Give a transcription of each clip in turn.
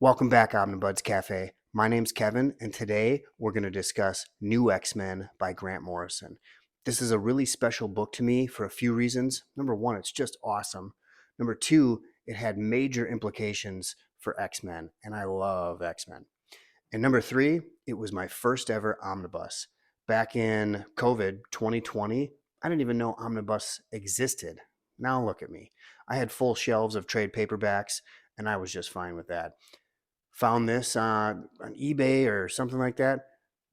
Welcome back, Omnibus Cafe. My name's Kevin, and today we're going to discuss New X-Men by Grant Morrison. This is a really special book to me for a few reasons. Number one, it's just awesome. Number two, it had major implications for X-Men, and I love X-Men. And number three, it was my first ever omnibus. Back in COVID 2020, I didn't even know omnibus existed. Now look at me. I had full shelves of trade paperbacks, and I was just fine with that. Found this on eBay or something like that,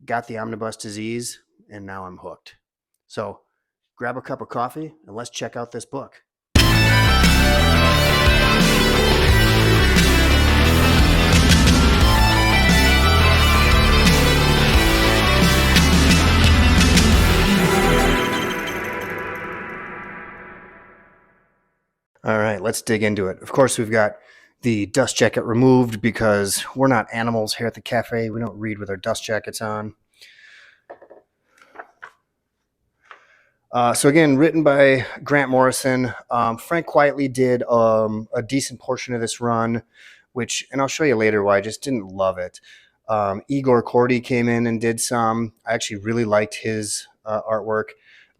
got the omnibus disease, and now I'm hooked. So grab a cup of coffee and let's check out this book. All right, let's dig into it. Of course, we've got the dust jacket removed because we're not animals here at the cafe. We don't read with our dust jackets on. So again, written by Grant Morrison. Frank Quietly did a decent portion of this run, and I'll show you later why I just didn't love it. Igor Cordy came in and did some. I actually really liked his artwork.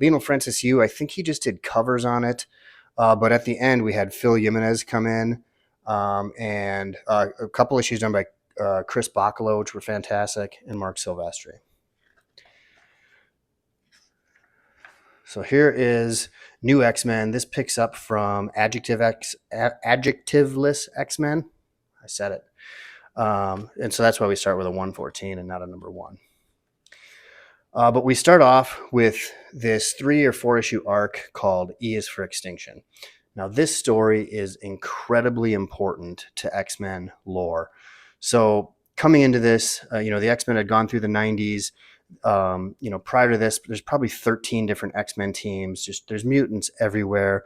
Lionel Francis Yu, I think he just did covers on it. But at the end, we had Phil Jimenez come in, and a couple issues done by Chris Bacalo, which were fantastic, and Mark Silvestri. So here is New X-Men. This picks up from Adjectiveless X-Men. I said it. And so that's why we start with a 114 and not a number 1. But we start off with this 3 or 4 issue arc called E is for Extinction. Now, this story is incredibly important to X-Men lore. So coming into this, the X-Men had gone through the 90s. Prior to this, there's probably 13 different X-Men teams. There's mutants everywhere.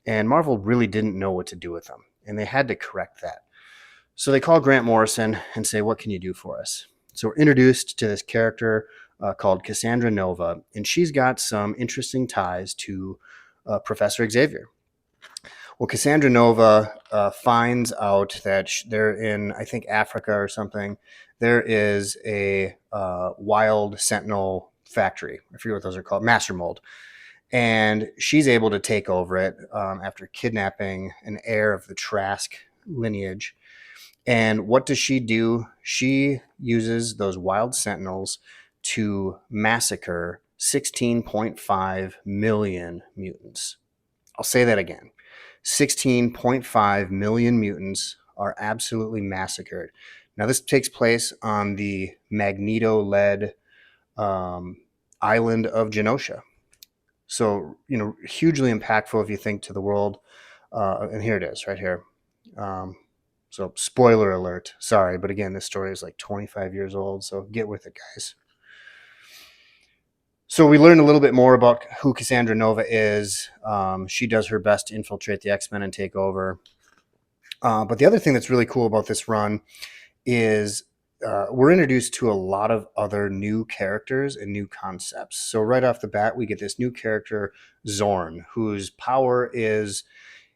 And Marvel really didn't know what to do with them. And they had to correct that. So they call Grant Morrison and say, what can you do for us? So we're introduced to this character called Cassandra Nova, and she's got some interesting ties to Professor Xavier. Well, Cassandra Nova finds out that they're in, I think, Africa or something. There is a wild sentinel factory. I forget what those are called, master mold. And she's able to take over it after kidnapping an heir of the Trask lineage. And what does she do? She uses those wild sentinels to massacre 16.5 million mutants. I'll say that again. 16.5 million mutants are absolutely massacred. Now, this takes place on the Magneto-led island of Genosha. So, hugely impactful if you think to the world. And here it is, right here. So, spoiler alert. Sorry, but again, this story is like 25 years old, so get with it, guys. So we learn a little bit more about who Cassandra Nova is. She does her best to infiltrate the X-Men and take over. But the other thing that's really cool about this run is we're introduced to a lot of other new characters and new concepts. So right off the bat, we get this new character, Zorn, whose power is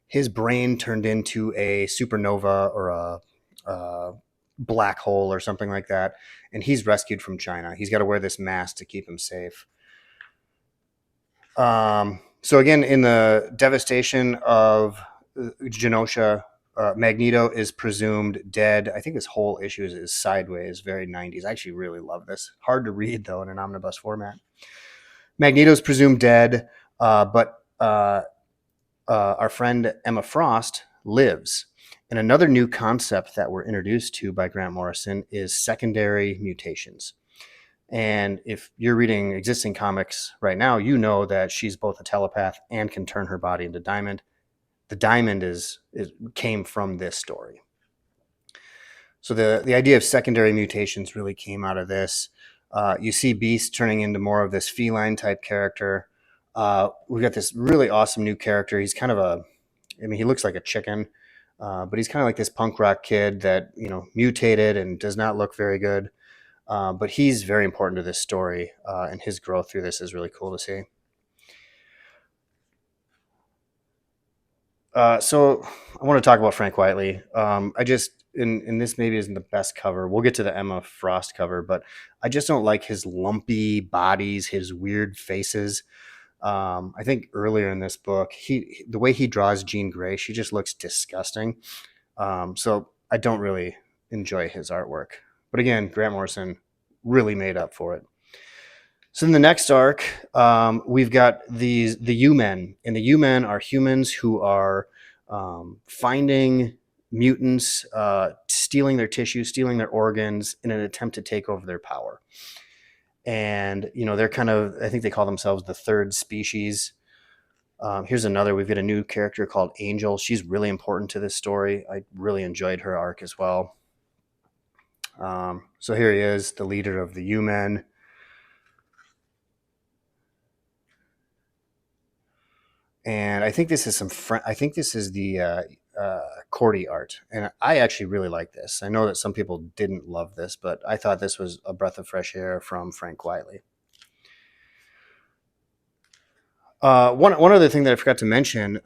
his brain turned into a supernova or a black hole or something like that. And he's rescued from China. He's got to wear this mask to keep him safe. So again, in the devastation of Genosha, Magneto is presumed dead. I think this whole issue is sideways, very 90s. I actually really love this. Hard to read, though, in an omnibus format. Magneto's presumed dead, but our friend Emma Frost lives. And another new concept that we're introduced to by Grant Morrison is secondary mutations. And if you're reading existing comics right now, you know that she's both a telepath and can turn her body into diamond. The diamond came from this story. So the idea of secondary mutations really came out of this. You see Beast turning into more of this feline type character. We've got this really awesome new character. He's kind of he looks like a chicken, but he's kind of like this punk rock kid that, mutated and does not look very good. But he's very important to this story, and his growth through this is really cool to see. So I want to talk about Frank Quietly. and this maybe isn't the best cover. We'll get to the Emma Frost cover, but I just don't like his lumpy bodies, his weird faces. I think earlier in this book, the way he draws Jean Grey, she just looks disgusting. So I don't really enjoy his artwork. But again, Grant Morrison really made up for it. So in the next arc, we've got the U-Men, and the U-Men are humans who are finding mutants, stealing their tissue, stealing their organs in an attempt to take over their power. And they're kind of, I think they call themselves the third species. Here's another. We've got a new character called Angel. She's really important to this story. I really enjoyed her arc as well. So here he is, the leader of the U-Men. And I think this is the Cordy art, and I actually really like this. I know that some people didn't love this, but I thought this was a breath of fresh air from Frank Wiley. One other thing that I forgot to mention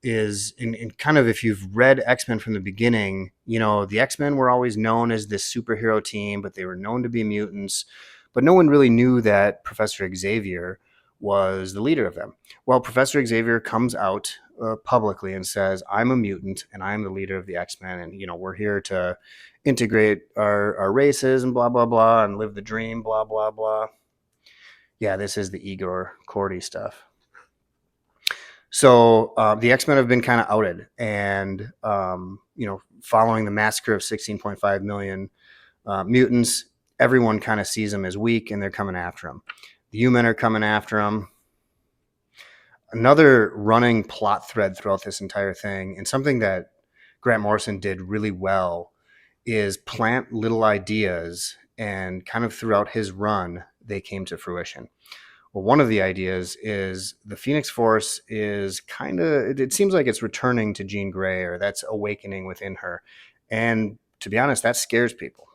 is in kind of, if you've read X-Men from the beginning, the X-Men were always known as this superhero team, but they were known to be mutants, but no one really knew that Professor Xavier was the leader of them. Well, Professor Xavier comes out publicly and says, I'm a mutant and I'm the leader of the X-Men, and we're here to integrate our races and blah blah blah and live the dream, blah blah blah. Yeah, this is the Igor Cordy stuff. So the X-Men have been kind of outed, and following the massacre of 16.5 million mutants, everyone kind of sees them as weak, and they're coming after them. The U-Men are coming after them. Another running plot thread throughout this entire thing, and something that Grant Morrison did really well, is plant little ideas, and kind of throughout his run, they came to fruition. Well, one of the ideas is the Phoenix Force is it seems like it's returning to Jean Grey, or that's awakening within her. And to be honest, that scares people.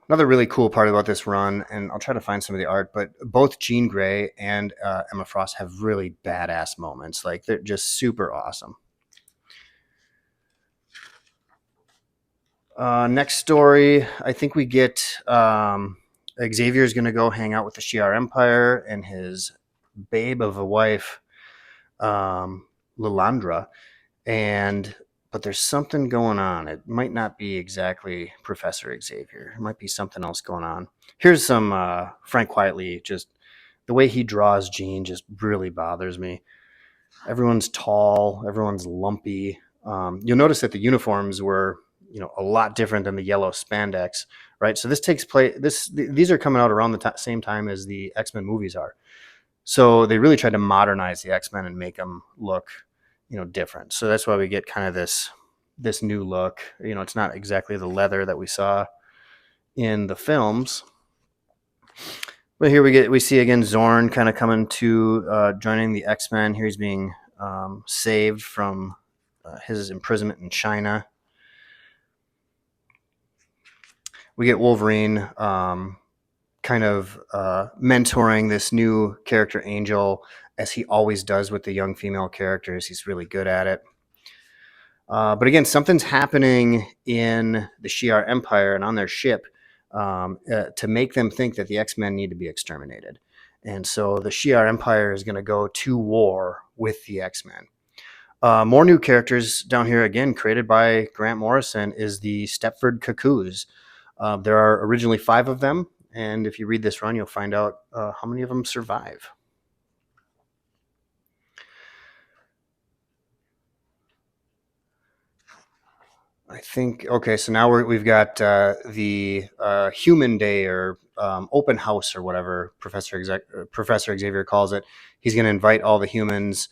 Another really cool part about this run, and I'll try to find some of the art, but both Jean Grey and Emma Frost have really badass moments. Like, they're just super awesome. Next story, I think we get Xavier is going to go hang out with the Shi'ar Empire and his babe of a wife, Lilandra, but there's something going on. It might not be exactly Professor Xavier. It might be something else going on. Here's some Frank Quietly. Just the way he draws Jean just really bothers me. Everyone's tall. Everyone's lumpy. You'll notice that the uniforms were a lot different than the yellow spandex, right? So this takes place. These are coming out around the same time as the X-Men movies are. So they really tried to modernize the X-Men and make them look different. So that's why we get kind of this new look. It's not exactly the leather that we saw in the films, but here we see again Zorn kind of coming to joining the X-Men. Here he's being saved from his imprisonment in China. We get Wolverine kind of mentoring this new character, Angel, as he always does with the young female characters. He's really good at it. But again, something's happening in the Shi'ar Empire and on their ship to make them think that the X-Men need to be exterminated. And so the Shi'ar Empire is going to go to war with the X-Men. More new characters down here, again, created by Grant Morrison, is the Stepford Cuckoos. There are originally 5 of them, and if you read this run, you'll find out how many of them survive. I think, okay, so now we've got the Human Day, or open house, or whatever Professor Xavier calls it. He's going to invite all the humans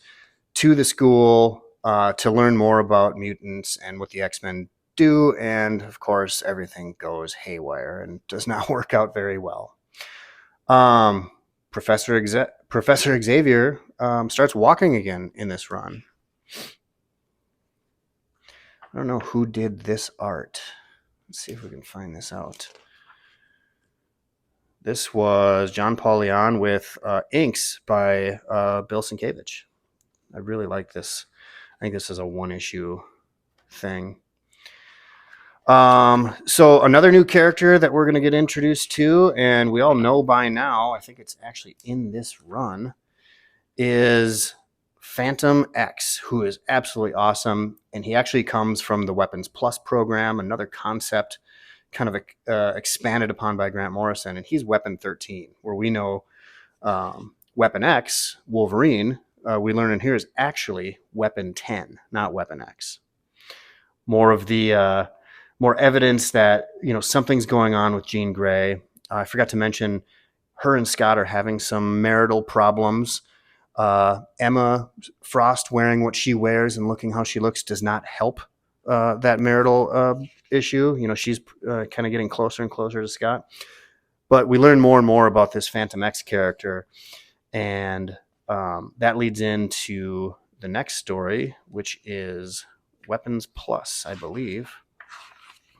to the school to learn more about mutants and what the X-Men do, and of course everything goes haywire and does not work out very well. Professor Xavier starts walking again in this run. I don't know who did this art. Let's see if we can find this out. This was John Paul Leon with inks by Bill Sienkiewicz. I really like this. think this is a 1-issue thing. So another new character that we're going to get introduced to, and we all know by now, I think it's actually in this run, is Phantom X, who is absolutely awesome. And he actually comes from the Weapons Plus program, another concept kind of expanded upon by Grant Morrison. And he's Weapon 13, where we know Weapon X, Wolverine, we learn in here is actually Weapon 10, not Weapon X. More of the more evidence that something's going on with Jean Grey. I forgot to mention her and Scott are having some marital problems. Emma Frost wearing what she wears and looking how she looks does not help that marital issue. She's kind of getting closer and closer to Scott. But we learn more and more about this Phantom X character, and that leads into the next story, which is Weapons Plus, I believe.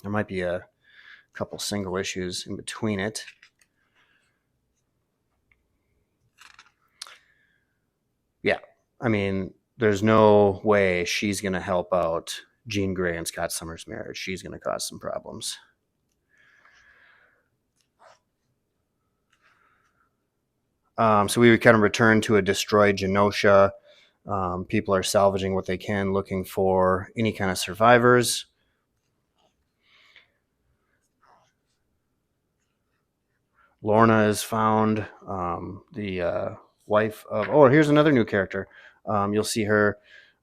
There might be a couple single issues in between it. Yeah, I mean, there's no way she's going to help out Jean Grey and Scott Summers' marriage. She's going to cause some problems. So we kind of return to a destroyed Genosha. People are salvaging what they can, looking for any kind of survivors. Lorna is found, the wife of... Oh, here's another new character. You'll see her.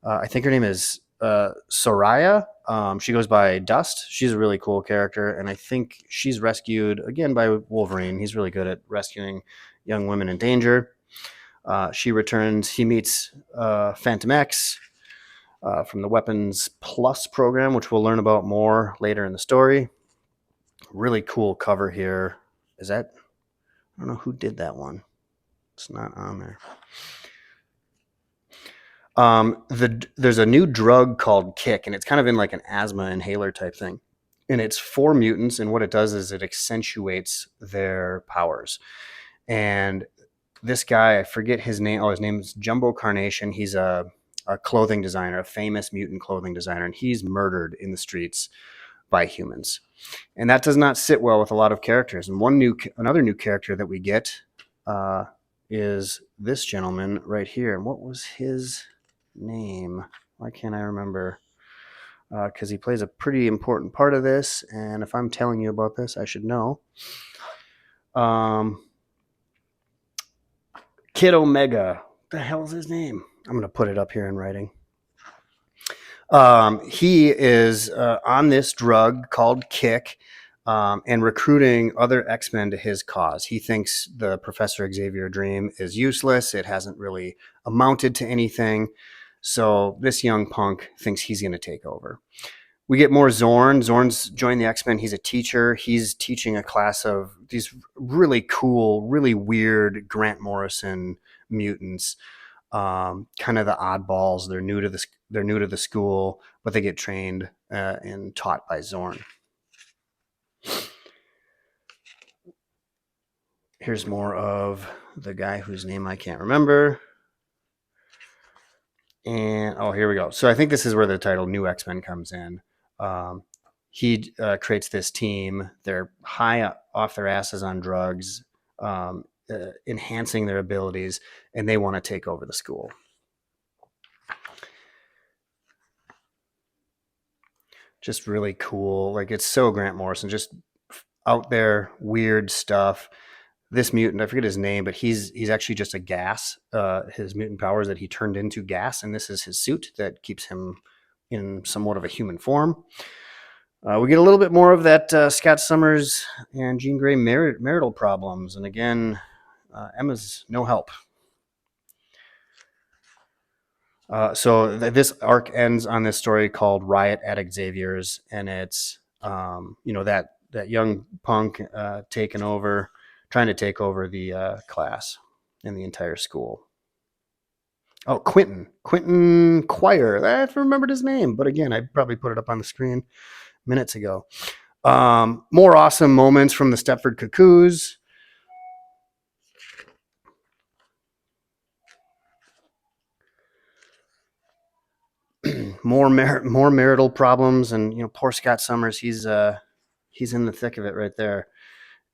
I think her name is Soraya. She goes by Dust. She's a really cool character, and I think she's rescued, again, by Wolverine. He's really good at rescuing young women in danger. She returns. He meets Phantom X from the Weapons Plus program, which we'll learn about more later in the story. Really cool cover here. Is that... I don't know who did that one. It's not on there. There's a new drug called Kick, and it's kind of in like an asthma inhaler type thing. And it's for mutants, and what it does is it accentuates their powers. And this guy, I forget his name. Oh, his name is Jumbo Carnation. He's a clothing designer, a famous mutant clothing designer, and he's murdered in the streets by humans. And that does not sit well with a lot of characters. And another new character that we get is this gentleman right here. And what was his name? Why can't I remember? Because he plays a pretty important part of this. And if I'm telling you about this, I should know. Kid Omega. What the hell is his name? I'm going to put it up here in writing. He is on this drug called Kick and recruiting other X-Men to his cause. He thinks the Professor Xavier dream is useless. It hasn't really amounted to anything. So this young punk thinks he's going to take over. We get more Zorn. Zorn's joined the X-Men. He's a teacher. He's teaching a class of these really cool, really weird Grant Morrison mutants. Kind of the oddballs. They're new to the school, but they get trained and taught by Zorn. Here's more of the guy whose name I can't remember. And here we go. So I think this is where the title New X-Men comes in. He creates this team. They're high off their asses on drugs, enhancing their abilities, and they want to take over the school. Just really cool. Like, it's so Grant Morrison, just out there, weird stuff. This mutant, I forget his name, but he's actually just a gas. His mutant powers that he turned into gas, and this is his suit that keeps him in somewhat of a human form. We get a little bit more of that Scott Summers and Jean Grey marital problems, and again, Emma's no help. So this arc ends on this story called Riot at Xavier's, and it's that young punk trying to take over the class and the entire school. Oh, Quentin Quire. I remembered his name, but again, I probably put it up on the screen minutes ago. More awesome moments from the Stepford Cuckoos. more marital problems, and poor Scott Summers, he's in the thick of it right there,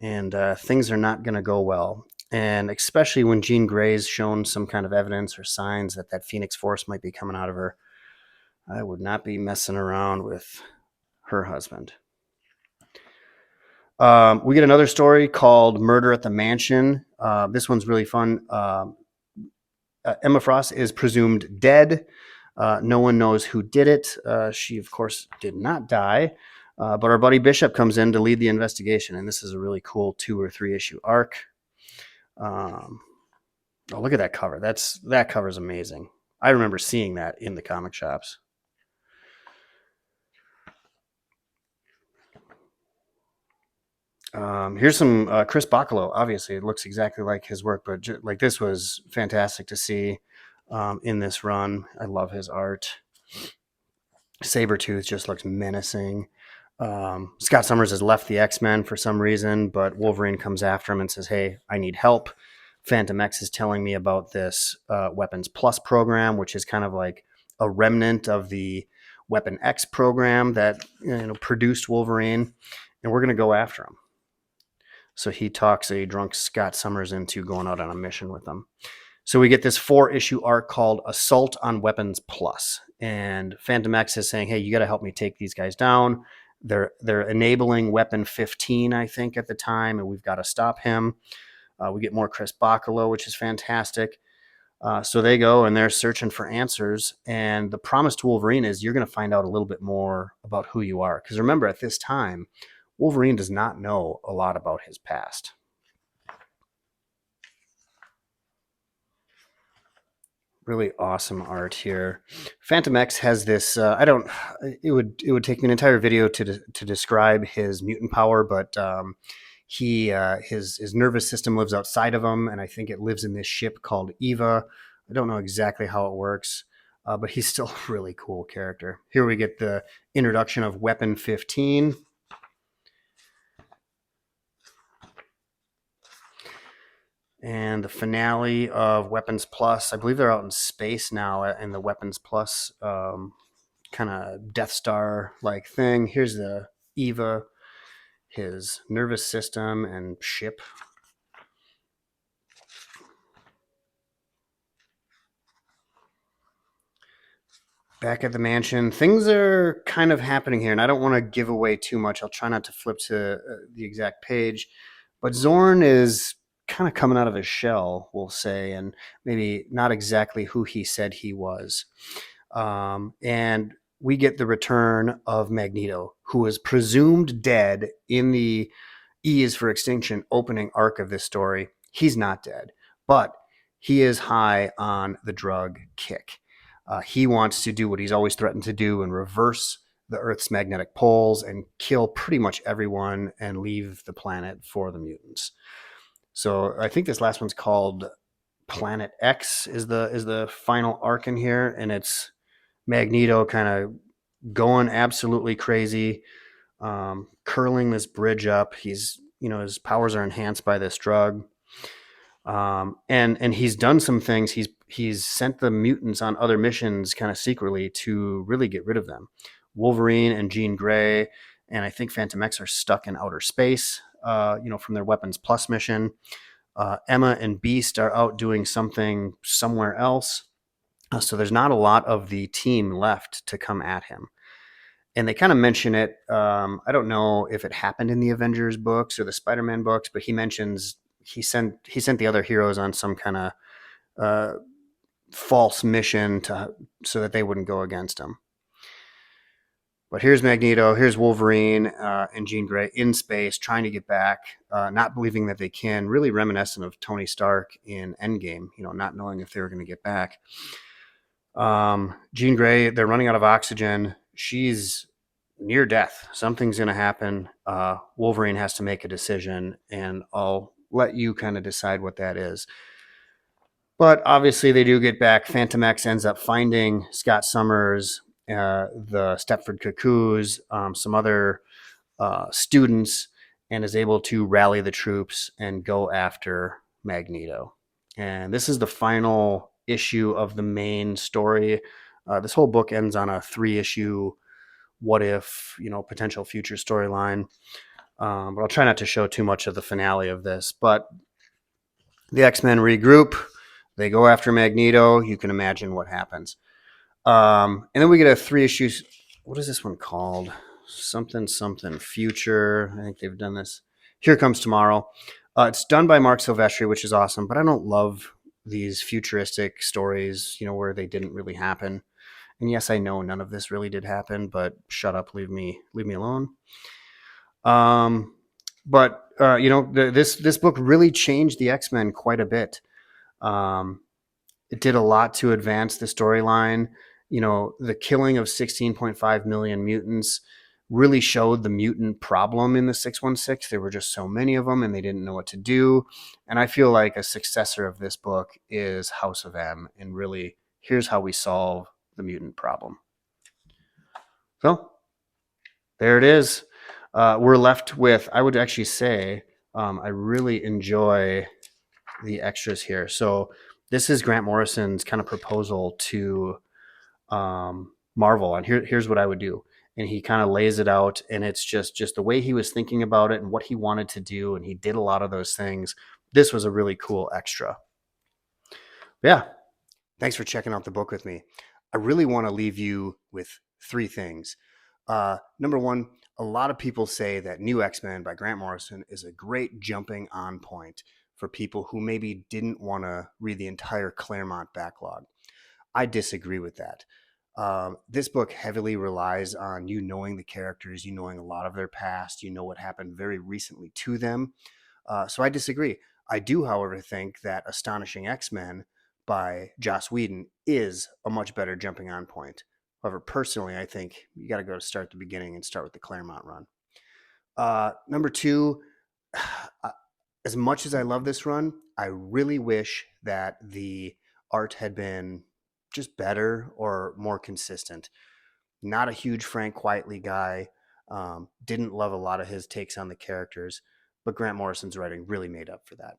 and things are not going to go well. And especially when Jean Grey's shown some kind of evidence or signs that Phoenix Force might be coming out of her, I would not be messing around with her husband. We get another story called Murder at the Mansion. This one's really fun. Emma Frost is presumed dead. No one knows who did it. She, of course, did not die. But our buddy Bishop comes in to lead the investigation, and this is a really cool 2 or 3 issue arc. Oh, look at that cover. That cover's amazing. I remember seeing that in the comic shops. Here's some Chris Bacalo. Obviously, it looks exactly like his work, but like this was fantastic to see in this run. I love his art. Sabretooth just looks menacing. Scott Summers has left the X-Men for some reason, but Wolverine comes after him and says, "Hey, I need help." Phantom X is telling me about this Weapons Plus program, which is kind of like a remnant of the Weapon X program that produced Wolverine, and we're going to go after him. So he talks a drunk Scott Summers into going out on a mission with them. So we get this 4-issue arc called Assault on Weapons Plus. And Phantom X is saying, hey, you got to help me take these guys down. They're enabling Weapon 15, I think, at the time, and we've got to stop him. We get more Chris Bacalo, which is fantastic. So they go and they're searching for answers. And the promise to Wolverine is you're going to find out a little bit more about who you are. Because remember, at this time, Wolverine does not know a lot about his past. Really awesome art here. Phantom X has this. It would take me an entire video to describe his mutant power, but his nervous system lives outside of him, and I think it lives in this ship called Eva. I don't know exactly how it works, but he's still a really cool character. Here we get the introduction of Weapon 15. And the finale of Weapons Plus. I believe they're out in space now in the Weapons Plus kind of Death Star-like thing. Here's the Eva, his nervous system and ship. Back at the mansion, things are kind of happening here, and I don't want to give away too much. I'll try not to flip to the exact page. But Zorn is kind of coming out of his shell, we'll say, and maybe not exactly who he said he was. And we get the return of Magneto, who was presumed dead in the E is for Extinction opening arc of this story. He's not dead, but he is high on the drug kick. He wants to do what he's always threatened to do and reverse the Earth's magnetic poles and kill pretty much everyone and leave the planet for the mutants. So I think this last one's called Planet X is the final arc in here, and it's Magneto kind of going absolutely crazy, curling this bridge up. He's his powers are enhanced by this drug, and he's done some things. He's sent the mutants on other missions kind of secretly to really get rid of them. Wolverine and Jean Grey and I think Phantom X are stuck in outer space, from their Weapons Plus mission. Emma and Beast are out doing something somewhere else. So there's not a lot of the team left to come at him. And they kind of mention it. I don't know if it happened in the Avengers books or the Spider-Man books, but he mentions he sent the other heroes on some kind of false mission so that they wouldn't go against him. But here's Magneto, here's Wolverine and Jean Grey in space trying to get back, not believing that they can, really reminiscent of Tony Stark in Endgame, not knowing if they were going to get back. Jean Grey, they're running out of oxygen. She's near death. Something's going to happen. Wolverine has to make a decision, and I'll let you kind of decide what that is. But obviously they do get back. Phantom X ends up finding Scott Summers, the Stepford Cuckoos, some other students, and is able to rally the troops and go after Magneto. And this is the final issue of the main story This whole book ends on a 3-issue what if, potential future storyline. But I'll try not to show too much of the finale of this. But the X-Men regroup. They go after Magneto. You can imagine what happens. And then we get a 3-issue. What is this one called? Something future. I think they've done this. Here Comes Tomorrow. It's done by Mark Silvestri, which is awesome. But I don't love these futuristic stories, where they didn't really happen. And yes, I know none of this really did happen, but shut up, leave me alone. But this book really changed the X-Men quite a bit. It did a lot to advance the storyline. The killing of 16.5 million mutants really showed the mutant problem in the 616. There were just so many of them and they didn't know what to do. And I feel like a successor of this book is House of M, and really, here's how we solve the mutant problem. So there it is. We're left with, I would actually say, I really enjoy the extras here. So this is Grant Morrison's kind of proposal to Marvel, and here's what I would do. And he kind of lays it out, and it's just the way he was thinking about it and what he wanted to do, and he did a lot of those things. This was a really cool extra. Yeah, thanks for checking out the book with me. I really want to leave you with 3 things. Number 1, a lot of people say that New X-Men by Grant Morrison is a great jumping on point for people who maybe didn't want to read the entire Claremont backlog. I disagree with that. This book heavily relies on you knowing the characters, you knowing a lot of their past, what happened very recently to them. So I disagree. I do, however, think that Astonishing X-Men by Joss Whedon is a much better jumping on point. However, personally, I think you got to start at the beginning and start with the Claremont run. Number 2, as much as I love this run, I really wish that the art had been just better or more consistent. Not a huge Frank Quitely guy. Didn't love a lot of his takes on the characters, but Grant Morrison's writing really made up for that.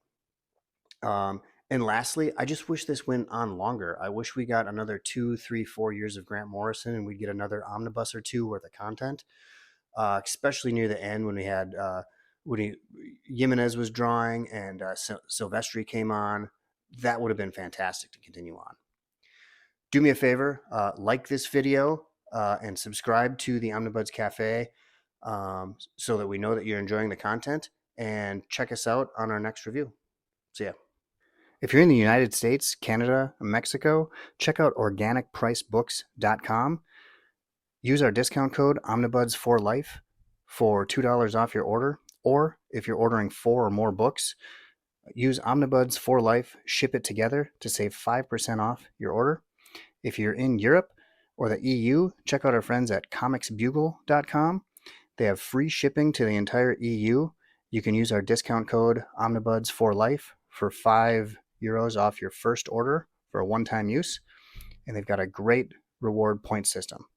And lastly, I just wish this went on longer. I wish we got another 2, 3, 4 years of Grant Morrison, and we'd get another omnibus or 2 worth of content, especially near the end when we had Jimenez was drawing and Silvestri came on. That would have been fantastic to continue on. Do me a favor, like this video and subscribe to the Omnibus Cafe so that we know that you're enjoying the content, and check us out on our next review. See ya. If you're in the United States, Canada, and Mexico, check out organicpricebooks.com. Use our discount code OMNIBUDS4LIFE for $2 off your order. Or if you're ordering 4 or more books, use OMNIBUDS4LIFE, ship it together to save 5% off your order. If you're in Europe or the EU, check out our friends at comicsbugle.com. They have free shipping to the entire EU. You can use our discount code OMNIBUDS4LIFE for €5 off your first order for a one-time use. And they've got a great reward point system.